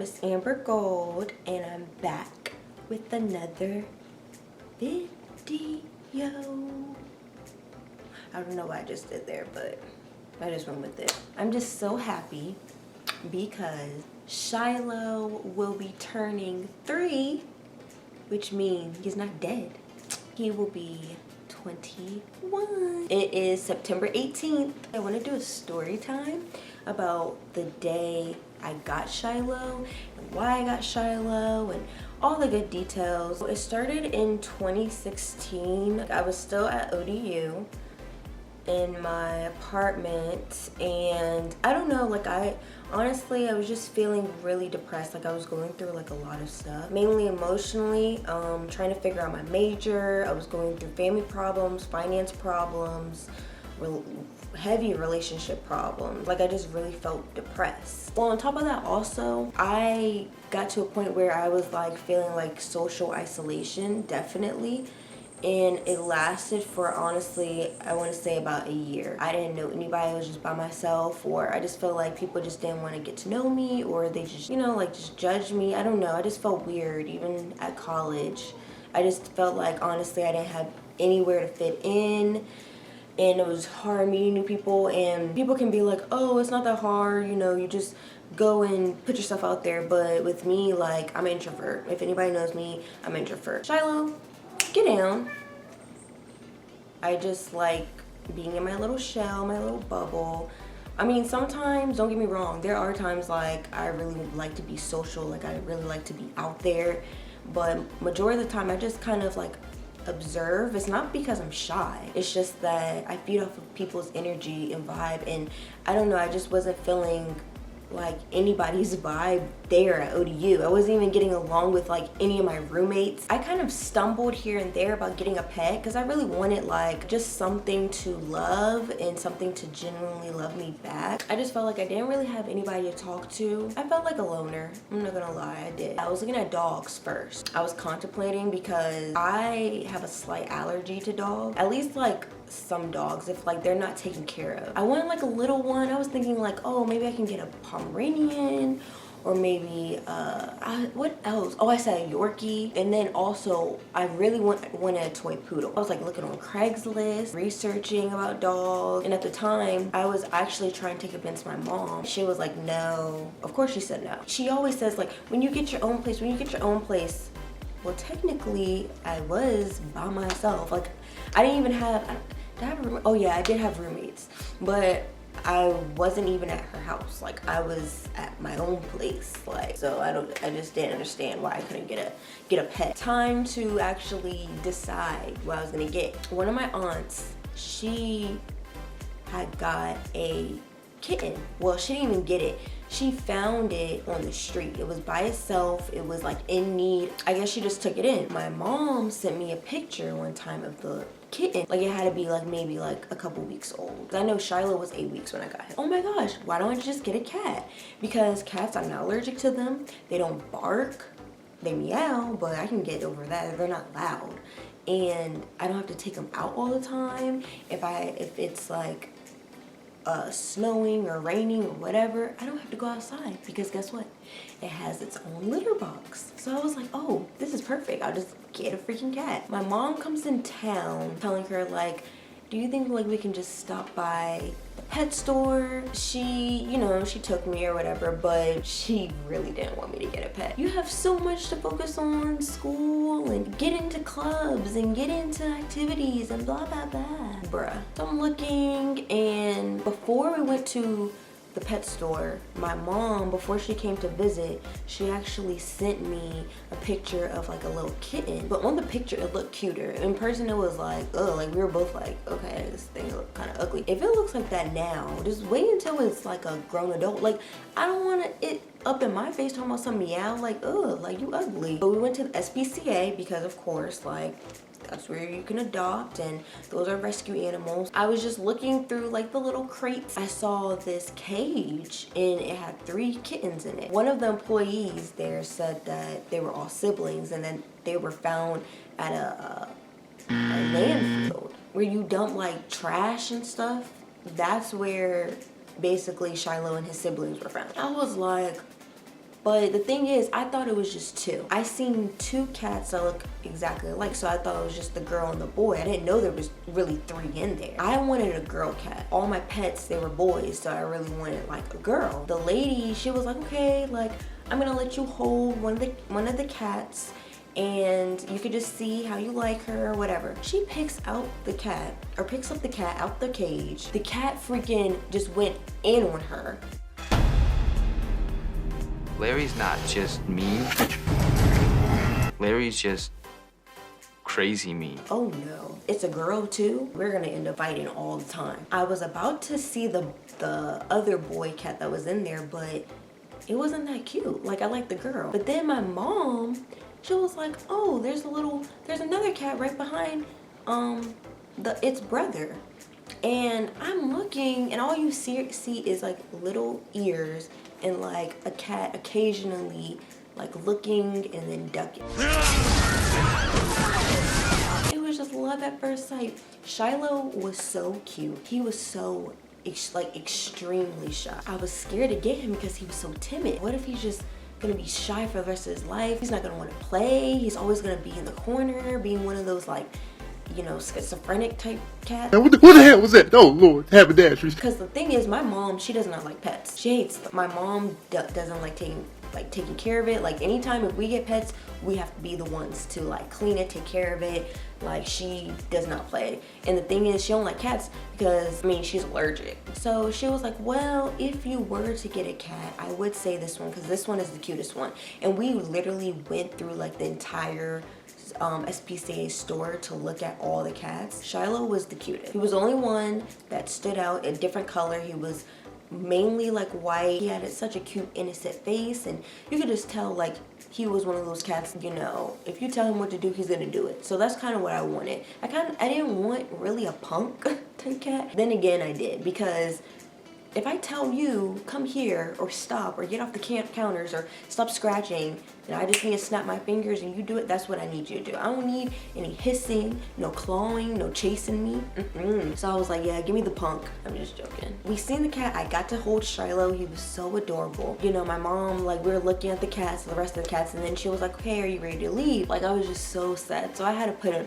Miss Amber Gold, and I'm back with another video. I don't know what I just did there, but I just went with it. I'm just so happy because Shiloh will be turning 3, which means he's not dead. He will be 21. It is September 18th. I want to do a story time about the day I got Shiloh and why I got Shiloh and all the good details. It started in 2016. I was still at ODU in my apartment, and I don't know, like honestly I was just feeling really depressed. Like I was going through like a lot of stuff, mainly emotionally, trying to figure out my major. I was going through family problems, finance problems, heavy relationship problems. Like I just really felt depressed. Well, on top of that also, I got to a point where I was like feeling like social isolation, definitely. And it lasted for, honestly, I want to say about a year. I didn't know anybody. I was just by myself, or I just felt like people just didn't want to get to know me, or they just, you know, like just judge me. I don't know. I just felt weird, even at college. I just felt like, honestly, I didn't have anywhere to fit in, and it was hard meeting new people. And people can be like, oh, it's not that hard, you know, you just go and put yourself out there. But with me, like, I'm an introvert. If anybody knows me, I'm an introvert. Shiloh, get down. I just like being in my little shell, my little bubble. I mean, sometimes, don't get me wrong, there are times like I really like to be social, like I really like to be out there, but majority of the time I just kind of like observe. It's not because I'm shy, it's just that I feed off of people's energy and vibe, and I don't know, I just wasn't feeling like anybody's vibe there at ODU. I wasn't even getting along with like any of my roommates. I kind of stumbled here and there about getting a pet because I really wanted like just something to love and something to genuinely love me back. I just felt like I didn't really have anybody to talk to. I felt like a loner, I'm not gonna lie, I did. I was looking at dogs first. I was contemplating because I have a slight allergy to dogs, at least like some dogs, if like they're not taken care of. I wanted like a little one. I was thinking like, oh, maybe I can get a Pomeranian, or maybe what else? Oh, I said a Yorkie. And then also I really wanted a toy poodle. I was like looking on Craigslist, researching about dogs, and at the time I was actually trying to convince my mom. She was like, no. Of course she said no. She always says like, when you get your own place, when you get your own place. Well, technically I was by myself. Like I didn't even have, did I have a roommate? Oh yeah, I did have roommates, but I wasn't even at her house. Like I was at my own place. Like, so I just didn't understand why I couldn't get a pet. Time to actually decide what I was gonna get. One of my aunts, she had got a kitten. Well, she didn't even get it. She found it on the street. It was by itself. It was like in need. I guess she just took it in. My mom sent me a picture one time of the kitten. Like it had to be like maybe like a couple weeks old. I know Shiloh was 8 weeks when I got him. Oh my gosh, why don't I just get a cat? Because cats, I'm not allergic to them. They don't bark. They meow, but I can get over that. They're not loud. And I don't have to take them out all the time. If it's like snowing or raining or whatever, I don't have to go outside because guess what? It has its own litter box. So I was like, oh, this is perfect. I'll just get a freaking cat. My mom comes in town telling her like, do you think like we can just stop by the pet store? She, you know, she took me or whatever, but she really didn't want me to get a pet. You have so much to focus on, school and get into clubs and get into activities and blah, blah, blah. Bruh. So I'm looking, and before we went to the pet store, my mom, before she came to visit, she actually sent me a picture of like a little kitten. But on the picture, it looked cuter. In person, it was like, oh, like we were both like, okay, this thing looked kind of ugly. If it looks like that now, just wait until it's like a grown adult. Like, I don't want it up in my face talking about some meow, like, ugh, like you ugly. But we went to the SPCA because of course, like, that's where you can adopt, and those are rescue animals. I was just looking through like the little crates. I saw this cage and it had 3 kittens in it. One of the employees there said that they were all siblings, and then they were found at a landfill where you dump like trash and stuff. That's where basically Shiloh and his siblings were found. I was like, But the thing is, I thought it was just 2. I seen 2 cats that look exactly alike, so I thought it was just the girl and the boy. I didn't know there was really 3 in there. I wanted a girl cat. All my pets, they were boys, so I really wanted like a girl. The lady, she was like, okay, like I'm gonna let you hold one of the cats, and you could just see how you like her or whatever. She picks up the cat out the cage. The cat freaking just went in on her. Larry's not just mean. Larry's just crazy mean. Oh no, it's a girl too? We're gonna end up fighting all the time. I was about to see the other boy cat that was in there, but it wasn't that cute. Like, I like the girl. But then my mom, she was like, oh, there's another cat right behind its brother. And I'm looking, and all you see is like little ears and like a cat occasionally like looking and then ducking. It was just love at first sight. Shiloh was so cute. He was so like extremely shy. I was scared to get him because he was so timid. What if he's just gonna be shy for the rest of his life? He's not gonna want to play. He's always gonna be in the corner, being one of those like, you know, schizophrenic type cats. What the hell was that? Oh Lord, haberdasheries. Because the thing is, my mom, she does not like pets. She hates them. My mom doesn't like taking care of it. Like, anytime if we get pets, we have to be the ones to like clean it, take care of it. Like, she does not play. And the thing is, she don't like cats because, I mean, she's allergic. So she was like, well, if you were to get a cat, I would say this one, because this one is the cutest one. And we literally went through like the entire SPCA store to look at all the cats. Shiloh was the cutest. He was the only one that stood out, a different color. He was mainly like white. He had such a cute innocent face, and you could just tell like he was one of those cats, you know, if you tell him what to do, he's gonna do it. So that's kind of what I wanted. I didn't want really a punk type cat. Then again, I did, because if I tell you, come here, or stop, or get off the counters, or stop scratching, and I just need to snap my fingers and you do it, that's what I need you to do. I don't need any hissing, no clawing, no chasing me. So I was like, yeah, give me the punk. I'm just joking. We seen the cat. I got to hold Shiloh. He was so adorable. You know, my mom, like, we were looking at the cats, the rest of the cats, and then she was like, okay, are you ready to leave? Like, I was just so sad. So I had to put on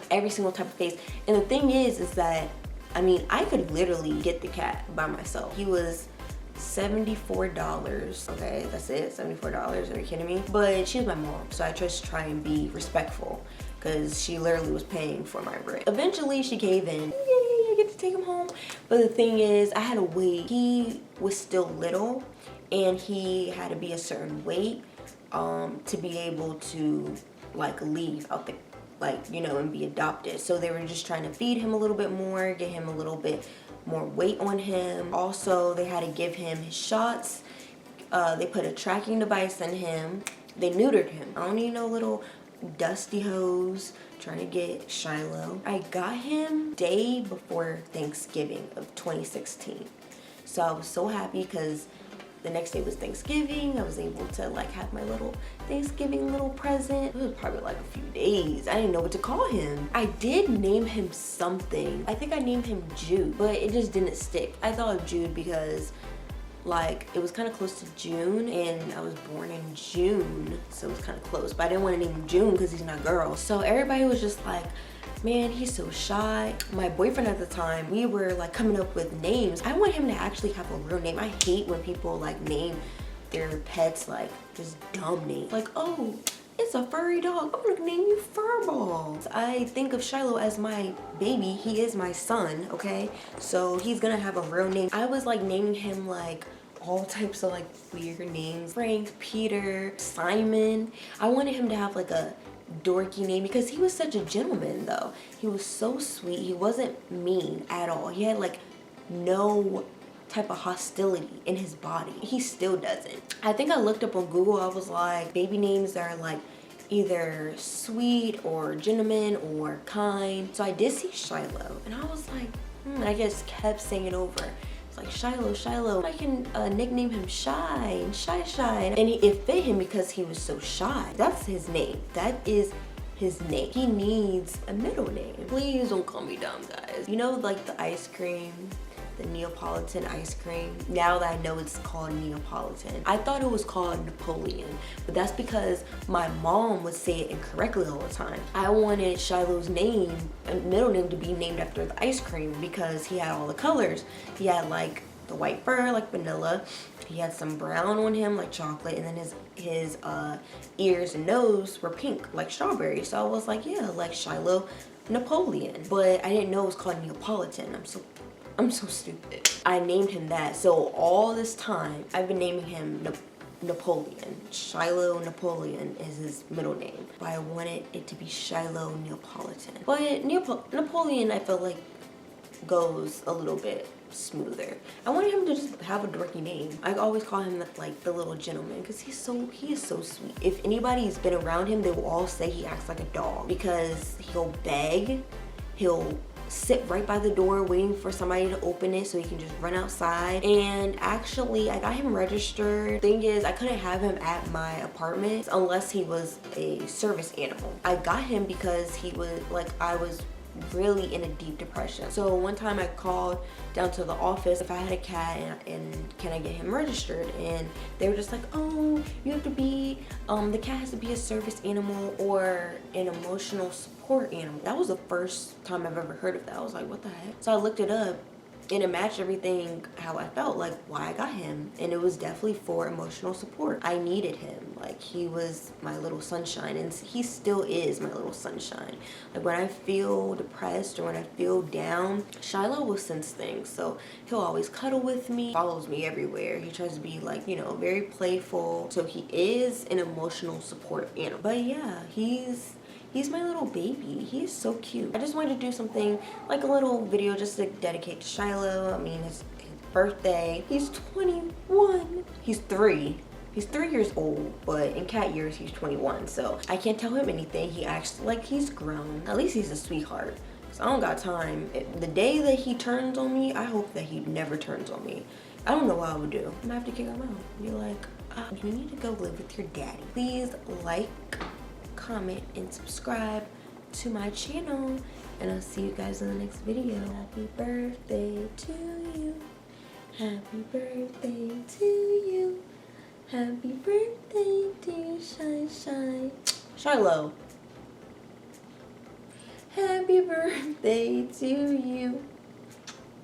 every single type of face. And the thing is that, I mean, I could literally get the cat by myself. He was $74. Okay, that's it, $74. Are you kidding me? But she was my mom, so I just try and be respectful because she literally was paying for my rent. Eventually, she gave in. Yay, I get to take him home. But the thing is, I had to wait. He was still little, and he had to be a certain weight to be able to like leave out the, like, you know, and be adopted. So they were just trying to feed him a little bit more, get him a little bit more weight on him. Also, they had to give him his shots. They put a tracking device in him. They neutered him. I don't need no little dusty hose trying to get Shiloh. I got him day before Thanksgiving of 2016. So I was so happy because the next day was Thanksgiving. I was able to like have my little Thanksgiving little present. It was probably like a few days. I didn't know what to call him. I did name him something. I think I named him Jude, but it just didn't stick. I thought of Jude because like it was kind of close to June, and I was born in June, so it was kind of close. But I didn't want to name him June because he's not a girl. So everybody was just like, man, he's so shy. My boyfriend at the time, we were like coming up with names. I want him to actually have a real name. I hate when people like name their pets like just dumb names. Like, oh, it's a furry dog. I'm gonna name you Furball. I think of Shiloh as my baby. He is my son, okay? So he's gonna have a real name. I was like naming him like all types of like weird names. Frank, Peter, Simon. I wanted him to have like a dorky name because he was such a gentleman though. He was so sweet. He wasn't mean at all. He had like no type of hostility in his body. He still doesn't. I think I looked up on Google. I was like, baby names that are like either sweet or gentleman or kind. So I did see Shiloh, and I was like, and I just kept saying it over. It's like, Shiloh, Shiloh. I can nickname him Shy and Shy Shy. And it fit him because he was so shy. That's his name. That is his name. He needs a middle name. Please don't call me dumb, guys. You know, like the ice cream, the Neapolitan ice cream. Now that I know it's called Neapolitan. I thought it was called Napoleon, but that's because my mom would say it incorrectly all the time. I wanted Shiloh's name, middle name, to be named after the ice cream because he had all the colors. He had like the white fur, like vanilla. He had some brown on him, like chocolate, and then his ears and nose were pink, like strawberry. So I was like, yeah, like Shiloh Napoleon. But I didn't know it was called Neapolitan. I'm so stupid. I named him that. So all this time, I've been naming him Napoleon. Shiloh Napoleon is his middle name. But I wanted it to be Shiloh Neapolitan. But Napoleon, I feel like, goes a little bit smoother. I wanted him to just have a dorky name. I always call him like the little gentleman because he is so sweet. If anybody's been around him, they will all say he acts like a dog because he'll beg, he'll sit right by the door waiting for somebody to open it so he can just run outside. And actually, I got him registered. Thing is, I couldn't have him at my apartment unless he was a service animal. I got him because he was like, I was really in a deep depression. So one time I called down to the office if I had a cat and can I get him registered, and they were just like, oh, you have to be the cat has to be a service animal or an emotional support animal. That was the first time I've ever heard of that. I was like, what the heck? So I looked it up and it matched everything how I felt, like why I got him, and it was definitely for emotional support. I needed him. Like, he was my little sunshine, and he still is my little sunshine. Like, when I feel depressed or when I feel down, Shiloh will sense things. So he'll always cuddle with me, follows me everywhere. He tries to be like, you know, very playful. So he is an emotional support animal. But yeah, he's my little baby. He is so cute. I just wanted to do something like a little video just to dedicate to Shiloh. I mean, his birthday. He's 21. He's 3. He's 3 years old, but in cat years, he's 21. So I can't tell him anything. He acts like he's grown. At least he's a sweetheart. So I don't got time. The day that he turns on me, I hope that he never turns on me. I don't know what I would do. I'm gonna have to kick him out. Be like, you need to go live with your daddy. Please like, comment, and subscribe to my channel, and I'll see you guys in the next video. Happy birthday to you. Happy birthday to you. Happy birthday, dear Shiloh. Happy birthday to you.